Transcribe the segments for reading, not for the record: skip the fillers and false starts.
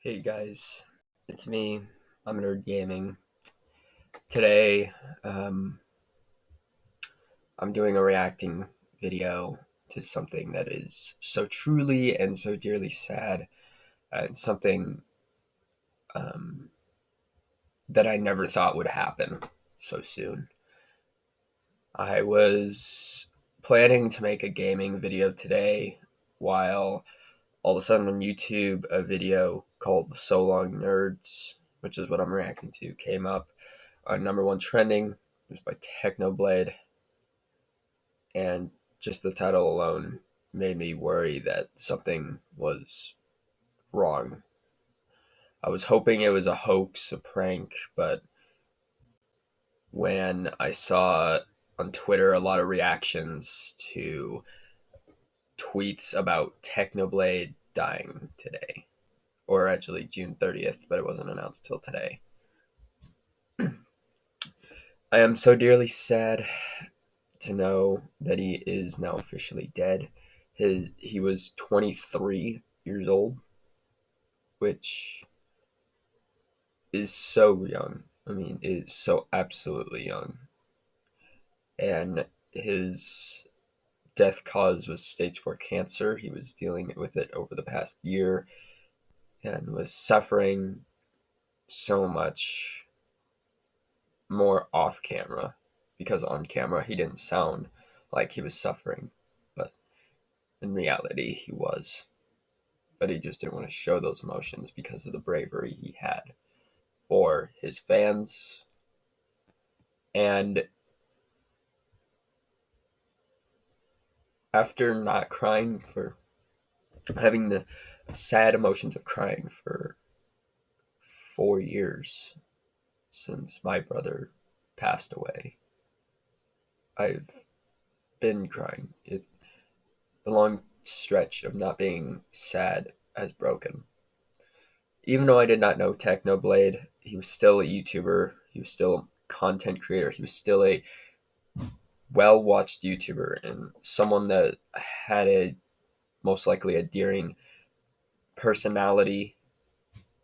Hey guys, it's me. I'm Nerd Gaming. Today, um, I'm doing a reacting video to something that is so truly and so dearly sad, and something um, that I never thought would happen so soon. I was planning to make a gaming video today, while all of a sudden on YouTube, a video called So Long Nerds, which is what I'm reacting to, came up on number one trending. It was by Technoblade, and just the title alone made me worry that something was wrong. I was hoping it was a hoax, a prank, but when I saw on Twitter a lot of reactions to tweets about Technoblade dying today, or actually June 30th, but it wasn't announced till today. I am so dearly sad to know that he is now officially dead. He was 23 years old, which is so young. I mean, it is so absolutely young. And his death cause was stage 4 cancer. He was dealing with it over the past year and was suffering so much more off camera, because on camera he didn't sound like he was suffering, but in reality he was. But he just didn't want to show those emotions because of the bravery he had for his fans. And after not crying for having the sad emotions of crying for 4 years since my brother passed away, I've been crying. The long stretch of not being sad has broken. Even though I did not know Technoblade, he was still a YouTuber. He was still a content creator. He was still a well watched YouTuber and someone that had a most likely endearing personality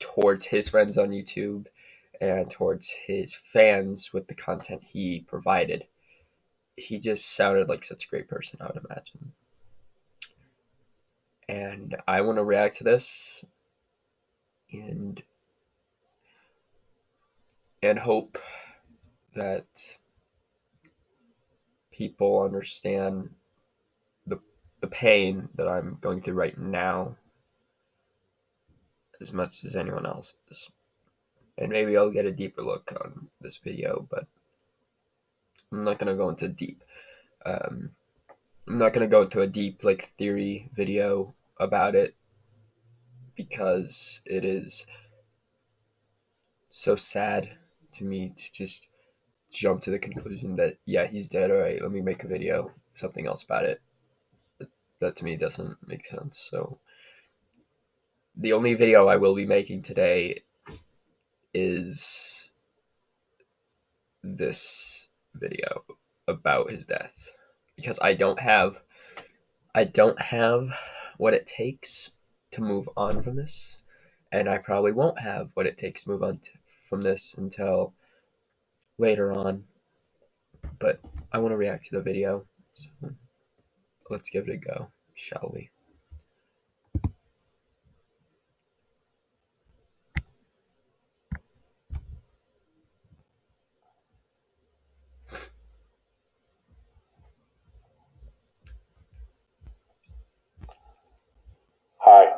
towards his friends on YouTube and towards his fans with the content he provided. He just sounded like such a great person, I would imagine. And I want to react to this and hope that people understand the the pain that I'm going through right now as much as anyone else is. And maybe I'll get a deeper look on this video, but I'm not gonna go into deep. Um, I'm not gonna go into a deep like theory video about it, because it is so sad to me to just jump to the conclusion that yeah, he's dead. All right, let me make a video, something else about it. That to me doesn't make sense. So the only video I will be making today is this video about his death, because I don't have what it takes to move on from this, and I probably won't have what it takes to move on from this until later on. But I want to react to the video, so let's give it a go, shall we? Hi,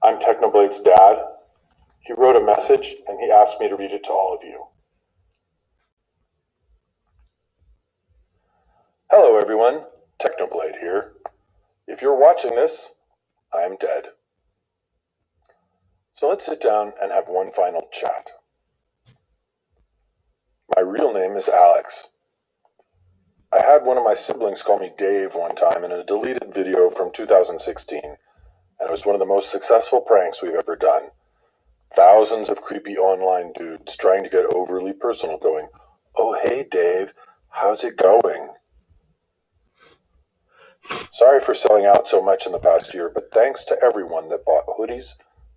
I'm Technoblade's dad. He wrote a message and he asked me to read it to all of you. Hello everyone, Technoblade here. If you're watching this, I am dead. So let's sit down and have one final chat. My real name is Alex. I had one of my siblings call me Dave one time in a deleted video from 2016, and it was one of the most successful pranks we've ever done. Thousands of creepy online dudes trying to get overly personal going, "Oh hey Dave, how's it going?" Sorry for selling out so much in the past year, but thanks to everyone that bought hoodies,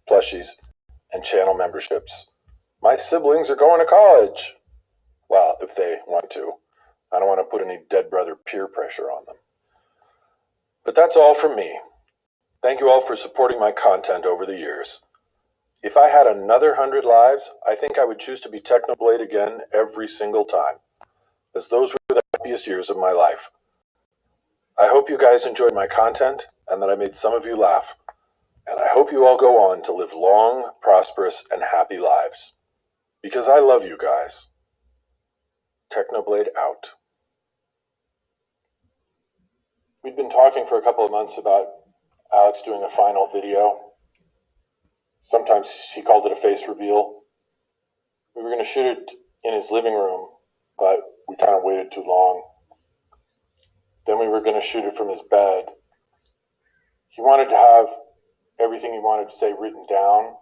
plushies, and channel memberships. My siblings are going to college. Well, if they want to. I don't want to put any dead brother peer pressure on them. But that's all from me. Thank you all for supporting my content over the years. If I had another 100 lives, I think I would choose to be Technoblade again every single time, as those were the happiest years of my life. I hope you guys enjoyed my content and that I made some of you laugh. And I hope you all go on to live long, prosperous, and happy lives. Because I love you guys. Technoblade out. We'd been talking for a couple of months about Alex doing a final video. Sometimes he called it a face reveal. We were going to shoot it in his living room, but we kind of waited too long. Then we were going to shoot it from his bed. He wanted to have everything he wanted to say written down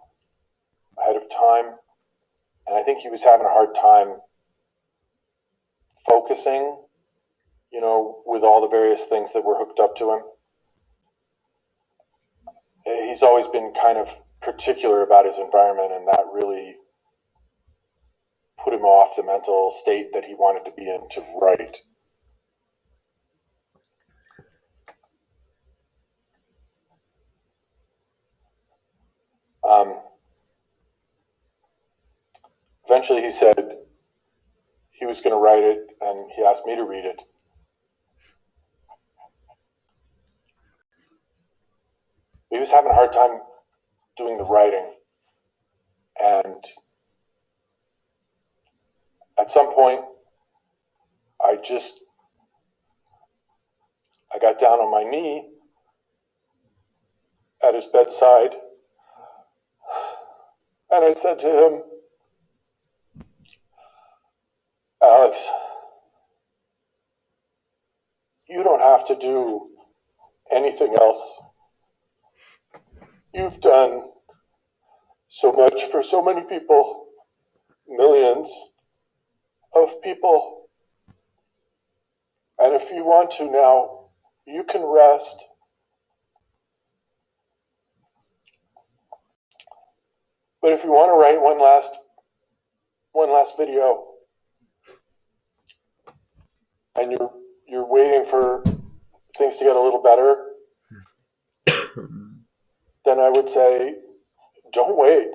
ahead of time, and I think he was having a hard time focusing, with all the various things that were hooked up to him. He's always been kind of particular about his environment, and that really put him off the mental state that he wanted to be in to write. Eventually he said he was going to write it, and he asked me to read it. He was having a hard time doing the writing, and at some point I got down on my knee at his bedside, and I said to him, Alex, you don't have to do anything else. You've done so much for so many people, millions of people. And if you want to now, you can rest. But if you want to write one last video, and you're waiting for things to get a little better, then I would say, don't wait.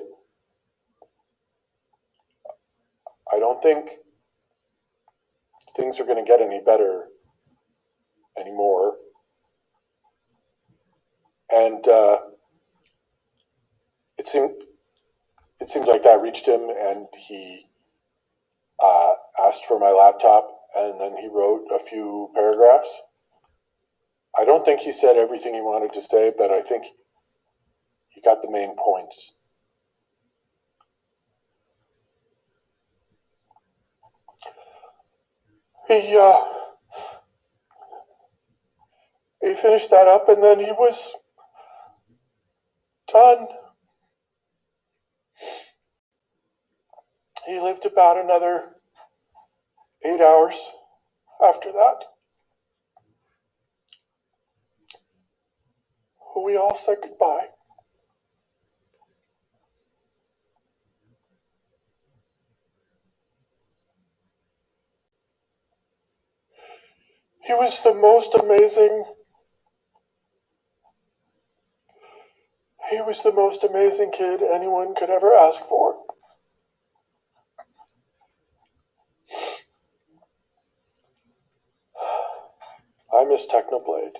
I don't think things are going to get any better anymore. And it seemed like that reached him, and he asked for my laptop, and then he wrote a few paragraphs. I don't think he said everything he wanted to say, but I think he got the main points. He finished that up, and then he was done. He lived about another 8 hours after that. We all said goodbye. He was the most amazing kid anyone could ever ask for. I miss Technoblade.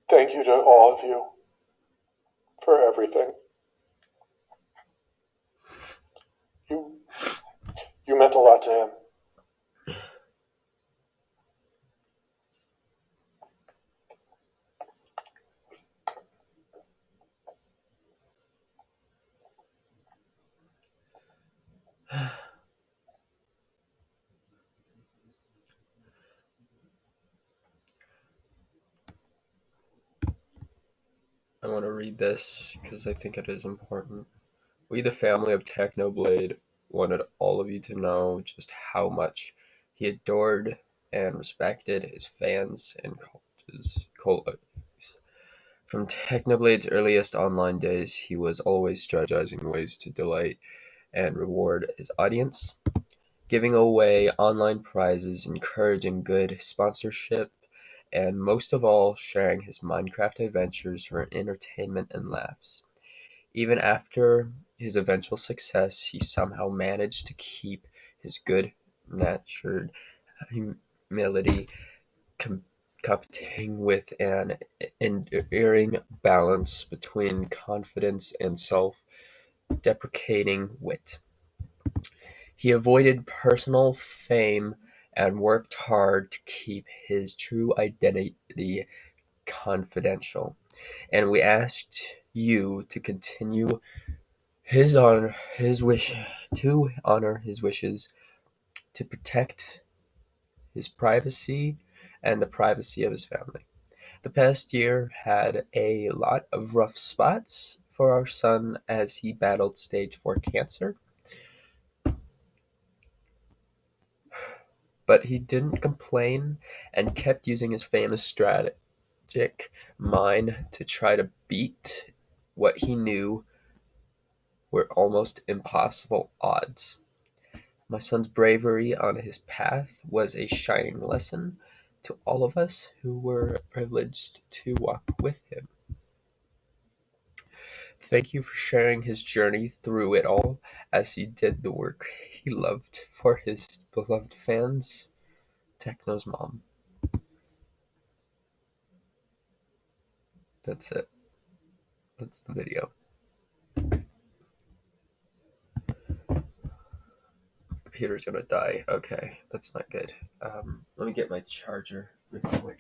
Thank you to all of you for everything. You meant a lot to him. I want to read this because I think it is important. We, the family of Technoblade, wanted all of you to know just how much he adored and respected his fans and colleagues. From Technoblade's earliest online days, he was always strategizing ways to delight and reward his audience, giving away online prizes, encouraging good sponsorship, and most of all, sharing his Minecraft adventures for entertainment and laughs. Even after his eventual success, he somehow managed to keep his good natured humility, com- competing with an enduring balance between confidence and self deprecating wit. He avoided personal fame and worked hard to keep his true identity confidential. And we asked you to continue his wish to honor his wishes to protect his privacy and the privacy of his family. The past year had a lot of rough spots for our son as he battled stage 4 cancer, but he didn't complain and kept using his famous strategic mind to try to beat what he knew were almost impossible odds. My son's bravery on his path was a shining lesson to all of us who were privileged to walk with him. Thank you for sharing his journey through it all as he did the work he loved for his beloved fans. Techno's mom. That's it. That's the video. Computer's gonna die. Okay, that's not good. Let me get my charger real quick.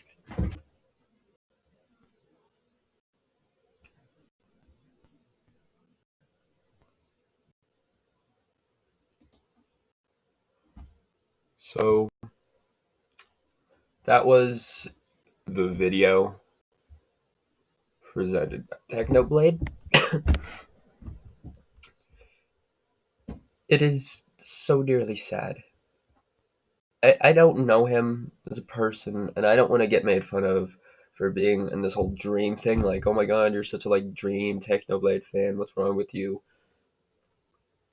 So that was the video presented by Technoblade. It is so dearly sad. I don't know him as a person, and I don't want to get made fun of for being in this whole dream thing. Like, oh my god, you're such a like dream Technoblade fan. What's wrong with you?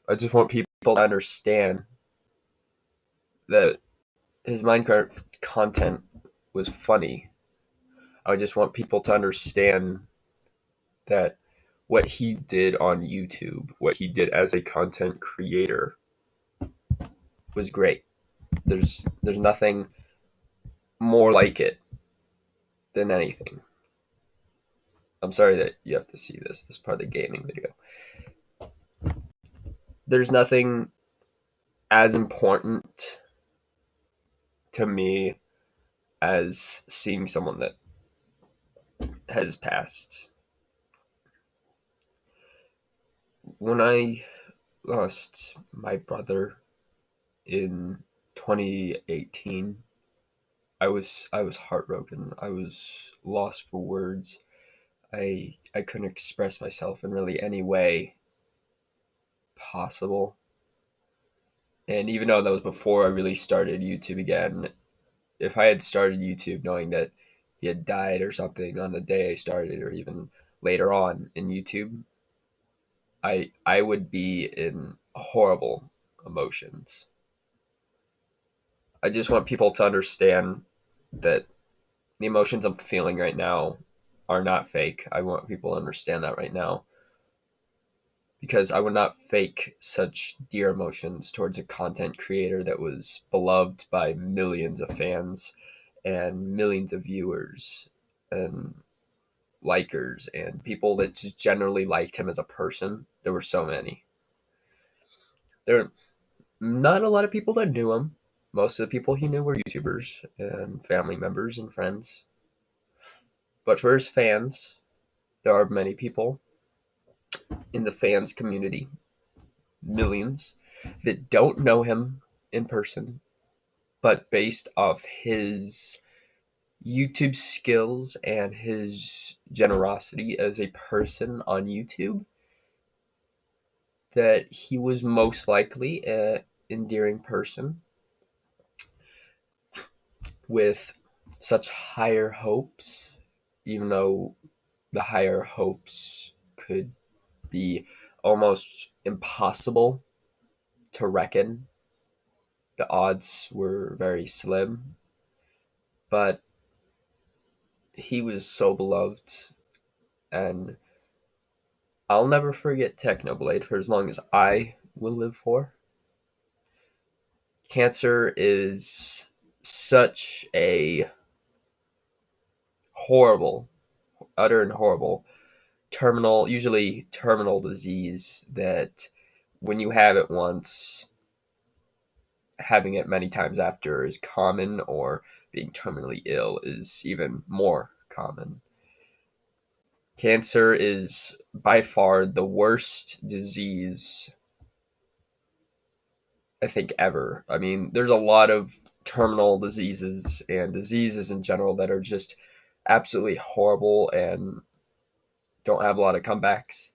I just want people to understand that his Minecraft content was funny. I just want people to understand that what he did on YouTube, what he did as a content creator, was great. There's nothing more like it than anything. I'm sorry that you have to see this. This is part of the gaming video. There's nothing as important to me as seeing someone that has passed. When I lost my brother in 2018, I was heartbroken. I was lost for words. I couldn't express myself in really any way possible. And even though that was before I really started YouTube again, if I had started YouTube knowing that he had died or something on the day I started, or even later on in YouTube, I would be in horrible emotions. I just want people to understand that the emotions I'm feeling right now are not fake. I want people to understand that right now because I would not fake such dear emotions towards a content creator that was beloved by millions of fans and millions of viewers and likers and people that just generally liked him as a person. There were so many. There were not a lot of people that knew him. Most of the people he knew were YouTubers and family members and friends. But for his fans, there are many people in the fans community, millions, that don't know him in person, but based off his YouTube skills and his generosity as a person on YouTube, that he was most likely an endearing person. with such higher hopes, even though the higher hopes could be almost impossible to reckon. The odds were very slim, but he was so beloved, and I'll never forget Technoblade for as long as I will live for. Cancer is such a horrible, utter and horrible terminal, usually terminal disease that when you have it once, having it many times after is common, or being terminally ill is even more common. Cancer is by far the worst disease I think ever. I mean, there's a lot of terminal diseases and diseases in general that are just absolutely horrible and don't have a lot of comebacks.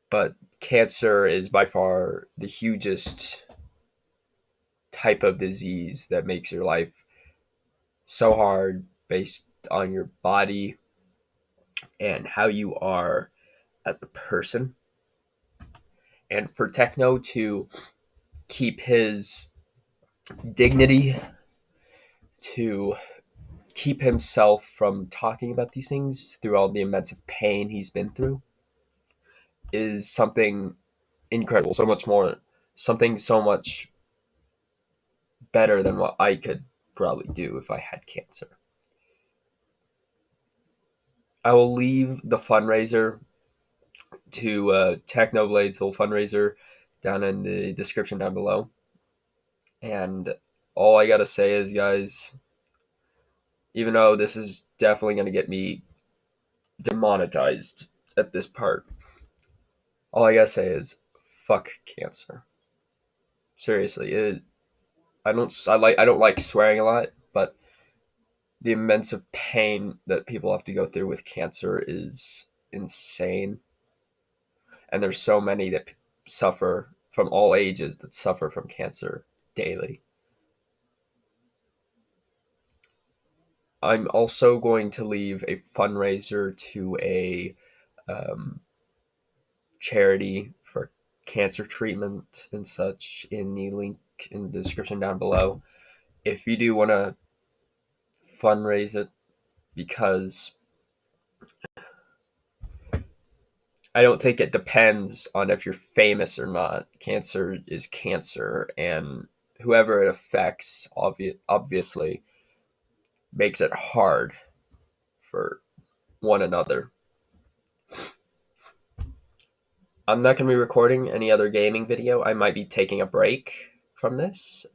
But cancer is by far the hugest type of disease that makes your life so hard based on your body and how you are as a person. And for Techno to keep his dignity, to keep himself from talking about these things through all the immense pain he's been through, is something incredible. So much more, something so much better than what I could probably do if I had cancer. I will leave the fundraiser to Technoblades little fundraiser down in the description down below. And all I gotta say is, guys, even though this is definitely gonna get me demonetized at this part, all I gotta say is, fuck cancer. Seriously, I don't like swearing a lot, but the immense of pain that people have to go through with cancer is insane. And there's so many that suffer from all ages that suffer from cancer daily. I'm also going to leave a fundraiser to a um, charity for cancer treatment and such in the link in the description down below. If you do want to fundraise it, because I don't think it depends on if you're famous or not. Cancer is cancer, and whoever it affects obviously makes it hard for one another. I'm not going to be recording any other gaming video. I might be taking a break from this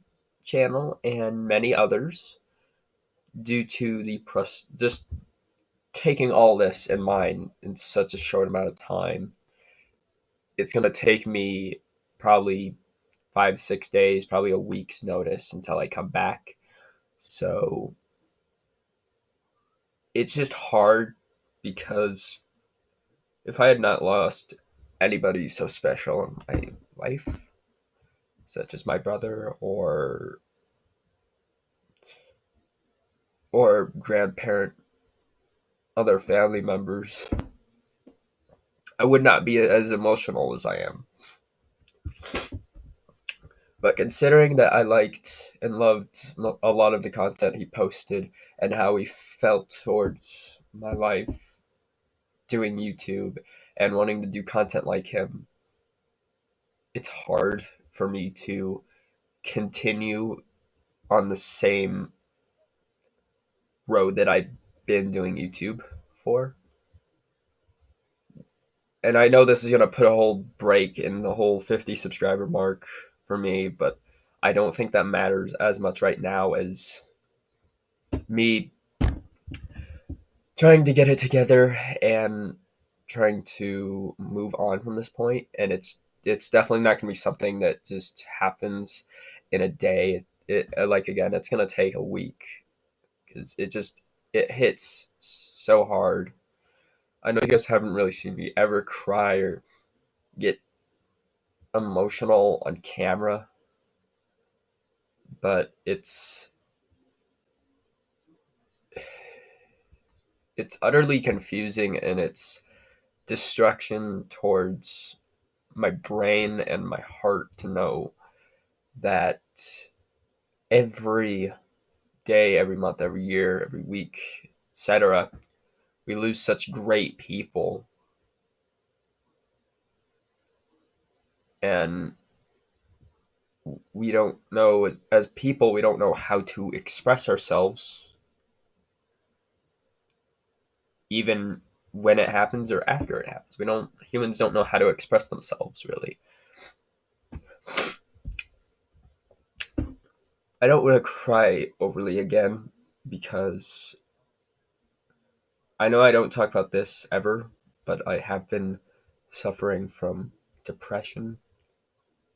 channel and many others due to the just taking all this in mind in such a short amount of time. It's going to take me probably 5 6 days, probably a week's notice until I come back. So it's just hard because if I had not lost anybody so special in my life, such as my brother or grandparent, other family members, I would not be as emotional as I am. But considering that I liked and loved a lot of the content he posted and how he felt towards my life doing YouTube and wanting to do content like him, it's hard for me to continue on the same road that I've been doing YouTube for. And I know this is going to put a whole break in the whole 50 subscriber mark for me, but I don't think that matters as much right now as me trying to get it together and trying to move on from this point. And it's definitely not going to be something that just happens in a day. It like again, it's going to take a week because it hits so hard. I know you guys haven't really seen me ever cry or get emotional on camera, but it's utterly confusing in its destruction towards my brain and my heart to know that every day, every month, every year, every week, etc., we lose such great people, and we don't know, as people, we don't know how to express ourselves, even when it happens or after it happens. Humans don't know how to express themselves, really. I don't want to cry overly again because I know I don't talk about this ever, but I have been suffering from depression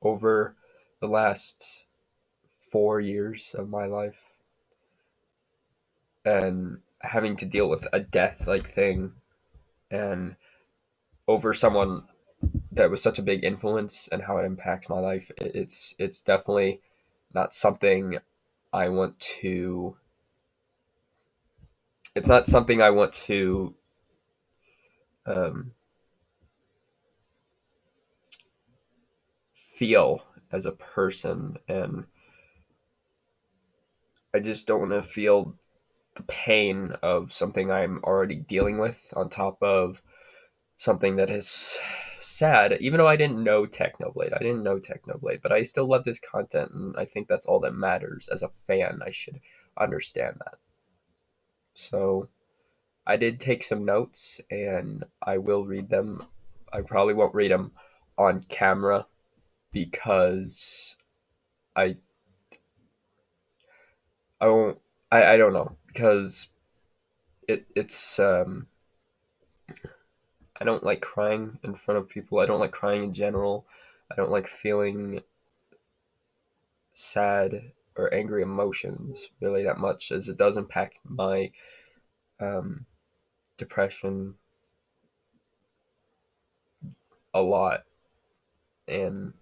over the last 4 years of my life, and having to deal with a death like thing, and over someone that was such a big influence and how it impacts my life. It's definitely not something I want to. It's not something I want to um, feel as a person, and I just don't want to feel the pain of something I'm already dealing with on top of something that is sad. Even though I didn't know Technoblade, but I still love this content, and I think that's all that matters. As a fan, I should understand that. So I did take some notes, and I will read them. I probably won't read them on camera because I I won't. I don't know because it's I don't like crying in front of people. I don't like crying in general. I don't like feeling sad or angry emotions really that much, as it does impact my um, depression a lot. And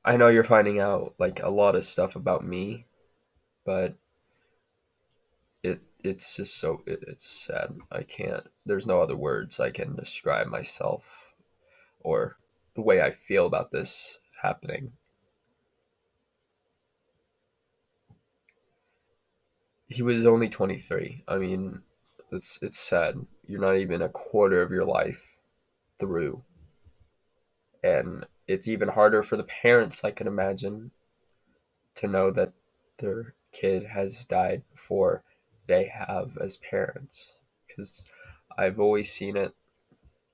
I know you're finding out like a lot of stuff about me, but it's just it's sad. I can't. There's no other words I can describe myself or the way I feel about this happening. He was only 23. I mean, it's sad. You're not even a quarter of your life through, and it's even harder for the parents, I can imagine, to know that their kid has died before they have as parents. Because I've always seen it,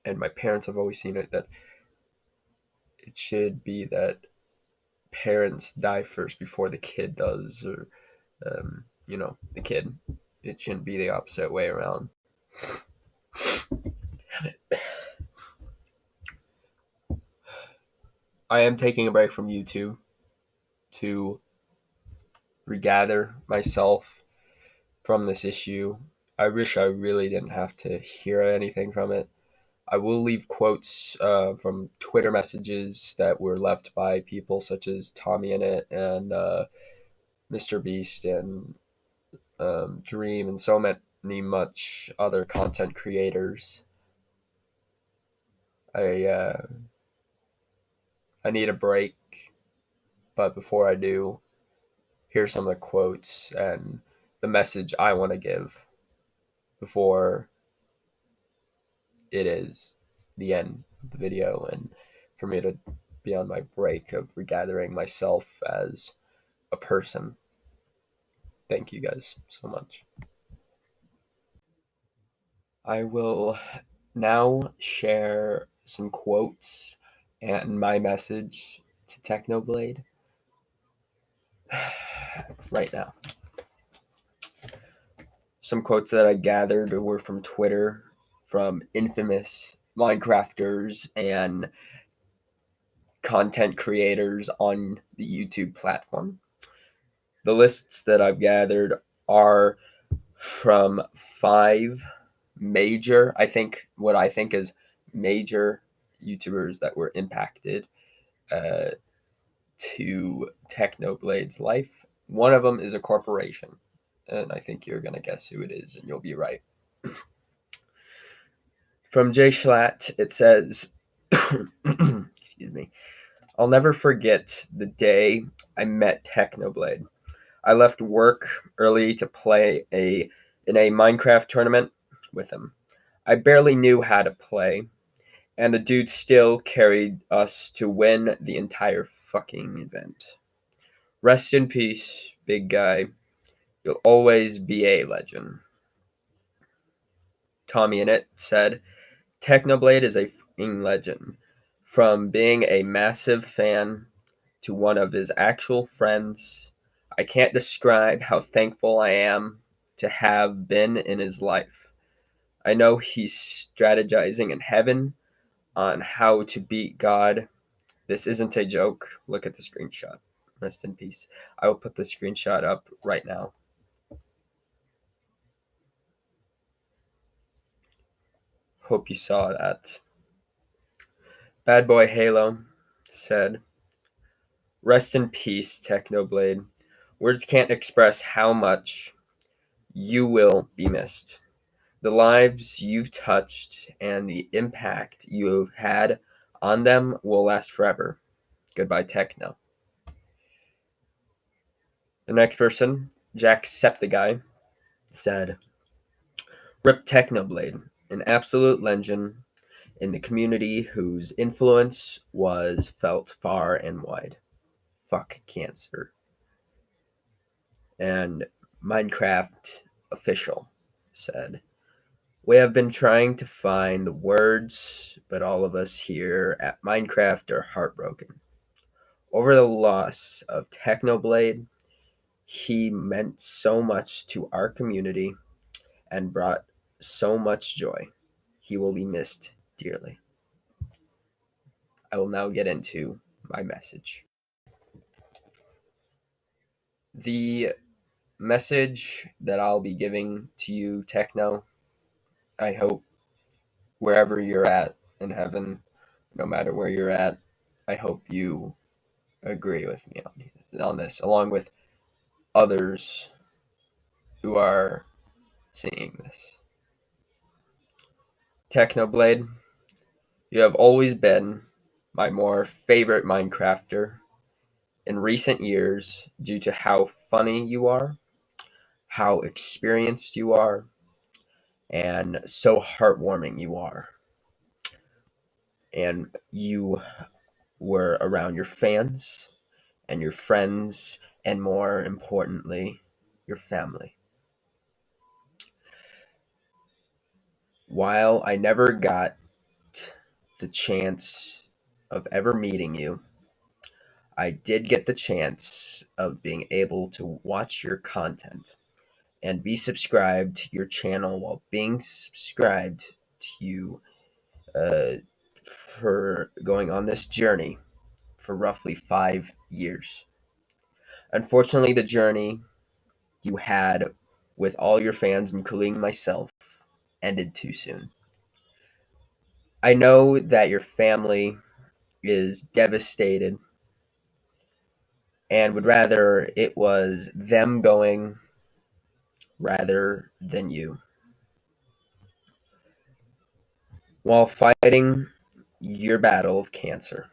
and my parents have always seen it, that it should be that parents die first before the kid does, or the kid. It shouldn't be the opposite way around. I am taking a break from YouTube to regather myself from this issue. I wish I really didn't have to hear anything from it. I will leave quotes from Twitter messages that were left by people such as Tommy in it and Mr. Beast and Dream and so many much other content creators. I uh, I need a break, but before I do, here's some of the quotes and the message I want to give before it is the end of the video, and for me to be on my break of regathering myself as a person. Thank you guys so much. I will now share some quotes and my message to Technoblade right now. Some quotes that I gathered were from Twitter, from infamous Minecrafters and content creators on the YouTube platform. The lists that I've gathered are from five what I think is major YouTubers that were impacted uh, to Technoblade's life. One of them is a corporation. and I think you're gonna guess who it is, and you'll be right. From Jay Schlatt, it says, excuse me, I'll never forget the day I met Technoblade. I left work early to play in a Minecraft tournament with him. I barely knew how to play, and the dude still carried us to win the entire fucking event. Rest in peace, big guy. You'll always be a legend. Tommy in it said, Technoblade is a fucking legend. From being a massive fan to one of his actual friends, I can't describe how thankful I am to have been in his life. I know he's strategizing in heaven on how to beat God. This isn't a joke. Look at the screenshot. Rest in peace. I will put the screenshot up right now. Hope you saw that. Bad Boy Halo said, Rest in peace, Technoblade. Words can't express how much you will be missed. The lives you've touched and the impact you've had on them will last forever. Goodbye, Techno. The next person, Jacksepticeye, said, Rip Technoblade, an absolute legend in the community whose influence was felt far and wide. Fuck cancer. And Minecraft Official said, We have been trying to find the words, but all of us here at Minecraft are heartbroken. Over the loss of Technoblade, he meant so much to our community and brought so much joy. He will be missed dearly. I will now get into my message. The message that I'll be giving to you, Techno, I hope wherever you're at in heaven, no matter where you're at, I hope you agree with me on this, along with others who are seeing this. Technoblade, you have always been my more favorite Minecrafter in recent years due to how funny you are, how experienced you are, and so heartwarming you are. And you were around your fans and your friends, and more importantly, your family. While I never got the chance of ever meeting you, I did get the chance of being able to watch your content and be subscribed to your channel while being subscribed to you uh, for going on this journey for roughly 5 years. Unfortunately, the journey you had with all your fans, including myself, ended too soon. I know that your family is devastated and would rather it was them going rather than you. While fighting your battle of cancer,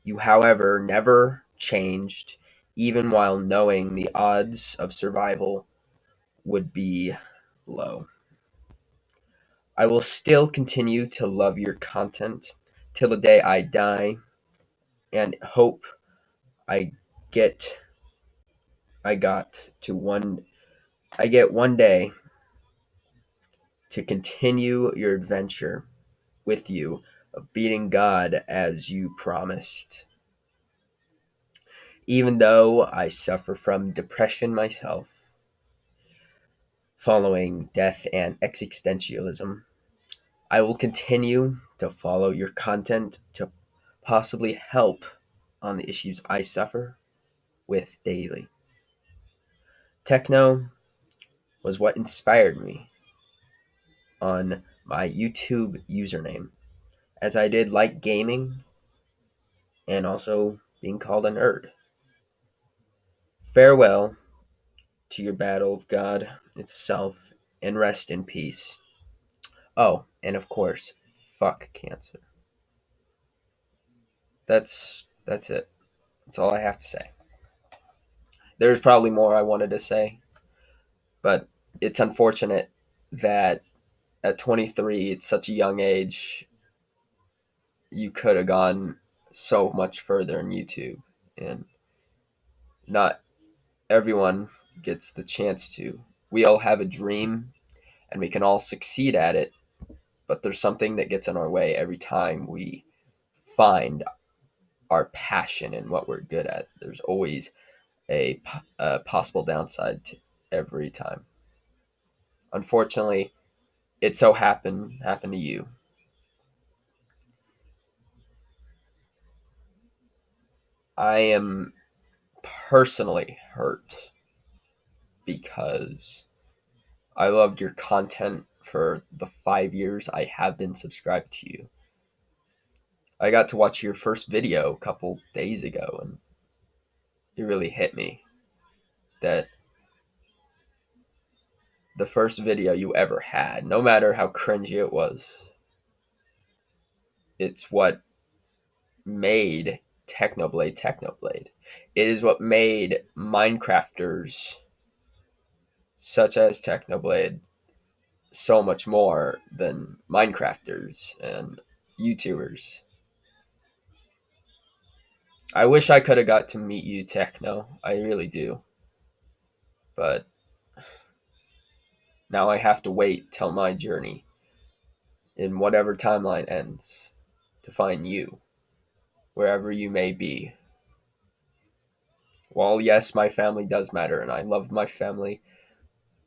you, however, never changed, even while knowing the odds of survival would be low. I will still continue to love your content till the day I die and hope I get I got to one I get one day to continue your adventure with you of beating God as you promised. Even though I suffer from depression myself, following death and existentialism, I will continue to follow your content to possibly help on the issues I suffer with daily. Techno was what inspired me on my YouTube username, as I did like gaming and also being called a nerd. Farewell to your battle of God itself and rest in peace. Oh, and of course, fuck cancer. That's it. That's all I have to say. There's probably more I wanted to say, but it's unfortunate that at 23, it's such a young age, you could have gone so much further in YouTube, and not everyone gets the chance to. We all have a dream, and we can all succeed at it, but there's something that gets in our way every time we find our passion and what we're good at. There's always a possible downside to every time. Unfortunately, it so happened to you. I am personally hurt because I loved your content for the 5 years I have been subscribed to you. I got to watch your first video a couple days ago, and it really hit me that the first video you ever had, no matter how cringy it was, it's what made Technoblade Technoblade. It is what made Minecrafters such as Technoblade so much more than Minecrafters and YouTubers. I wish I could have got to meet you, Techno. I really do. But now I have to wait till my journey in whatever timeline ends to find you, wherever you may be. While yes, my family does matter, and I love my family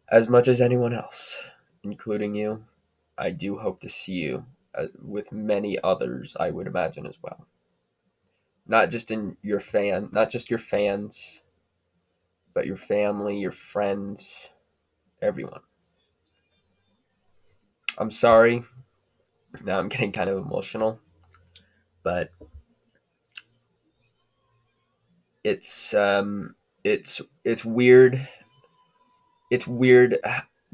as much as anyone else, including you, I do hope to see you with many others, I would imagine as well. Not just your fans, but your family, your friends, everyone. I'm sorry. Now I'm getting kind of emotional, but it's it's weird. It's weird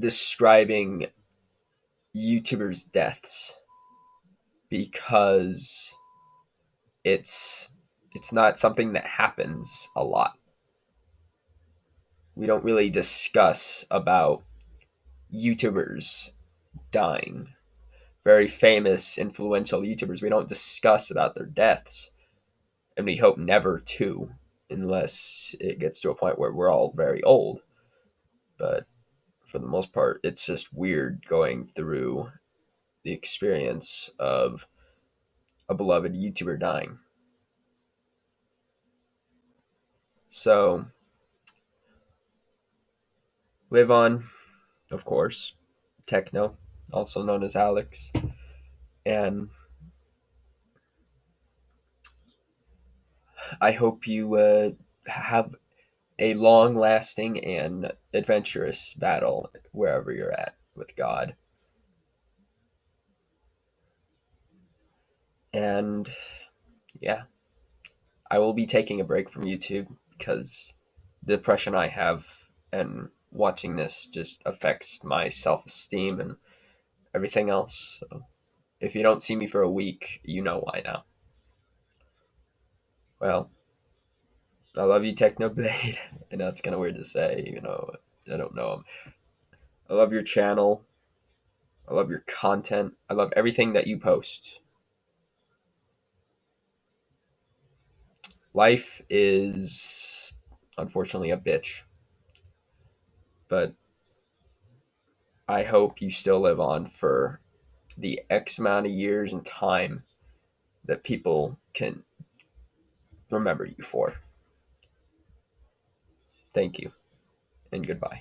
describing YouTubers' deaths because it's it's not something that happens a lot. We don't really discuss about YouTubers dying. Very famous, influential YouTubers. We don't discuss about their deaths, and we hope never to, unless it gets to a point where we're all very old. But for the most part, it's just weird going through the experience of a beloved YouTuber dying. So, live on, of course, Techno, also known as Alex, and I hope you have a long lasting and adventurous battle wherever you're at with God. And yeah, I will be taking a break from YouTube because the depression I have and watching this just affects my self esteem and everything else. So if you don't see me for a week, you know why now. Well, I love you, Technoblade. I know it's kind of weird to say, I don't know. I love your channel. I love your content. I love everything that you post. Life is unfortunately a bitch, but I hope you still live on for the X amount of years and time that people can remember you for. Thank you and goodbye.